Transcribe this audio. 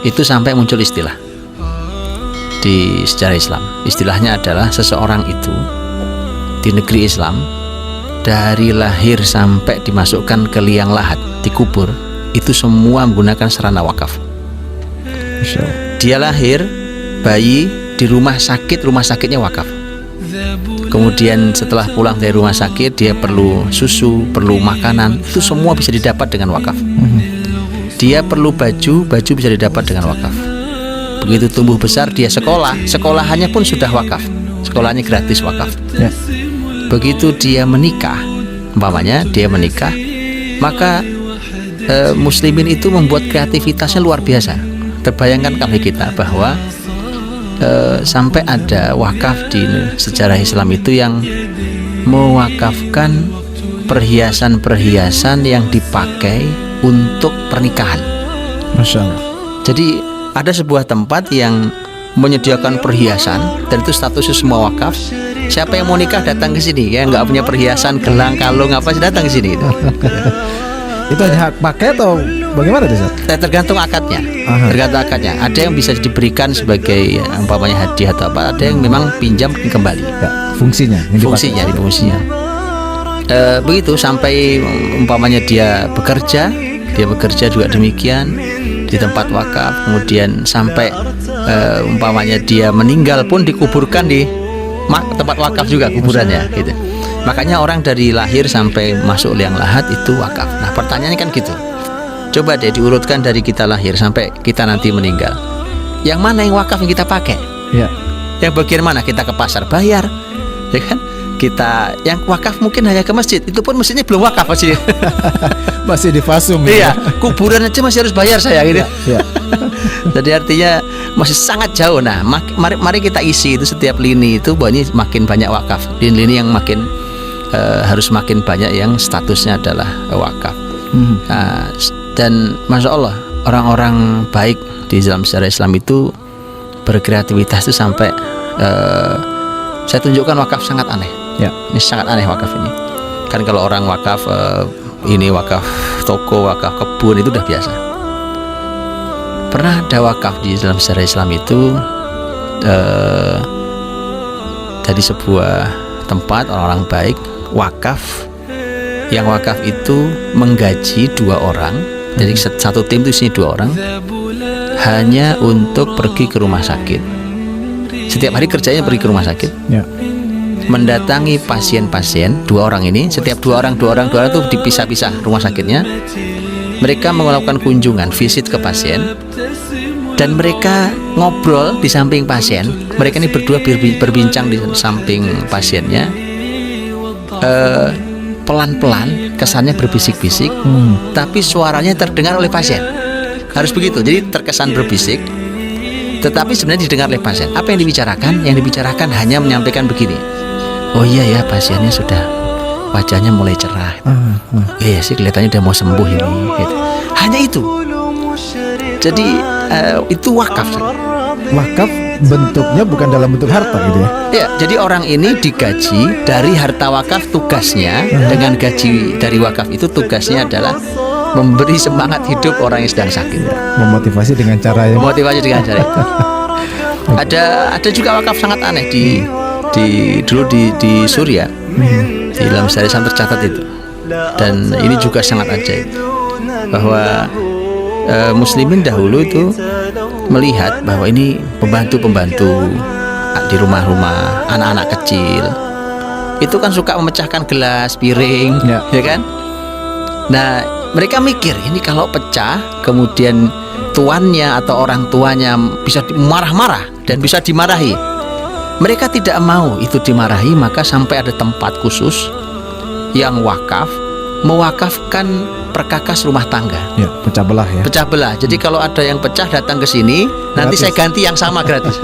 Itu sampai muncul istilah di sejarah Islam. Istilahnya adalah seseorang itu di negeri Islam dari lahir sampai dimasukkan ke liang lahat, dikubur, itu semua menggunakan sarana wakaf. Dia lahir bayi di rumah sakit, rumah sakitnya wakaf. Kemudian setelah pulang dari rumah sakit, dia perlu susu, perlu makanan, itu semua bisa didapat dengan wakaf. Dia perlu baju, baju bisa didapat dengan wakaf. Begitu tumbuh besar, dia sekolah, sekolahannya pun sudah wakaf, sekolahnya gratis wakaf. Begitu dia menikah, umpamanya dia menikah, maka muslimin itu membuat kreativitasnya luar biasa. Terbayangkan kali kita bahwa sampai ada wakaf di sejarah Islam itu yang mewakafkan perhiasan-perhiasan yang dipakai untuk pernikahan. Masya Allah. Jadi ada sebuah tempat yang menyediakan perhiasan dan itu statusnya semua wakaf. Siapa yang mau nikah datang ke sini, ya nggak punya perhiasan, gelang, kalung apa sih, datang ke sini. Itu hanya hak pakai atau bagaimana tuh, Ustaz? Tergantung akadnya. Tergantung akadnya. Ada yang bisa diberikan sebagai umpamanya hadiah atau apa, ada yang memang pinjam kembali. Ya, fungsinya. Fungsinya. Begitu sampai umpamanya dia bekerja juga demikian di tempat wakaf. Kemudian sampai umpamanya dia meninggal pun dikuburkan di tempat wakaf juga kuburannya, gitu. Makanya orang dari lahir sampai masuk liang lahat itu wakaf. Nah, pertanyaannya kan gitu. Coba deh diurutkan dari kita lahir sampai kita nanti meninggal. Yang mana yang wakaf yang kita pakai? Ya. Yang bagian mana? Kita ke pasar bayar, ya kan? Kita yang wakaf mungkin hanya ke masjid. Itu pun masjidnya belum wakaf masih. Masih difasum. Iya, kuburan aja masih harus bayar saya, gitu. Ya. Jadi artinya masih sangat jauh. Nah, mari kita isi itu setiap lini itu bahwa ini makin banyak wakaf. Lini yang makin harus makin banyak yang statusnya adalah wakaf. Nah, dan masya Allah orang-orang baik di dalam sejarah Islam itu berkreativitas itu sampai saya tunjukkan wakaf sangat aneh. Ya. Ini sangat aneh wakaf ini. Kan kalau orang wakaf ini wakaf toko, wakaf kebun itu udah biasa. Pernah ada wakaf di dalam sejarah Islam itu dari sebuah tempat orang-orang baik wakaf. Yang wakaf itu menggaji 2 orang. Jadi satu tim itu isinya 2 orang, hanya untuk pergi ke rumah sakit. Setiap hari kerjanya pergi ke rumah sakit, Ya. mendatangi pasien-pasien. 2 orang ini, setiap 2 orang itu dipisah-pisah rumah sakitnya. Mereka melakukan kunjungan, visit ke pasien, dan mereka ngobrol di samping pasien. Mereka ini berdua berbincang di samping pasiennya. Pelan-pelan, kesannya berbisik-bisik, tapi suaranya terdengar oleh pasien. Harus begitu. Jadi terkesan berbisik, tetapi sebenarnya didengar oleh pasien. Apa yang dibicarakan? Yang dibicarakan hanya menyampaikan begini. Oh iya ya, pasiennya sudah wajahnya mulai cerah. Iya sih, kelihatannya udah mau sembuh ini, gitu. Hanya itu. Jadi itu wakaf. Wakaf bentuknya bukan dalam bentuk harta gitu ya. Ya, jadi orang ini digaji dari harta wakaf. Tugasnya dengan gaji dari wakaf itu tugasnya adalah memberi semangat hidup orang yang sedang sakit. Memotivasi dengan cara yang itu. Ada juga wakaf sangat aneh dulu di Suriah. Di dalam sejarah Islam tercatat itu. Dan ini juga sangat ajaib bahwa muslimin dahulu itu melihat bahwa ini pembantu-pembantu di rumah-rumah, anak-anak kecil itu kan suka memecahkan gelas, piring, ya kan? Nah, mereka mikir ini kalau pecah, kemudian tuannya atau orang tuanya bisa marah-marah dan bisa dimarahi. Mereka tidak mau itu dimarahi, maka sampai ada tempat khusus yang wakaf, mewakafkan perkakas rumah tangga. Ya, pecah belah ya. Pecah belah. Jadi kalau ada yang pecah datang ke sini, nanti saya ganti yang sama gratis.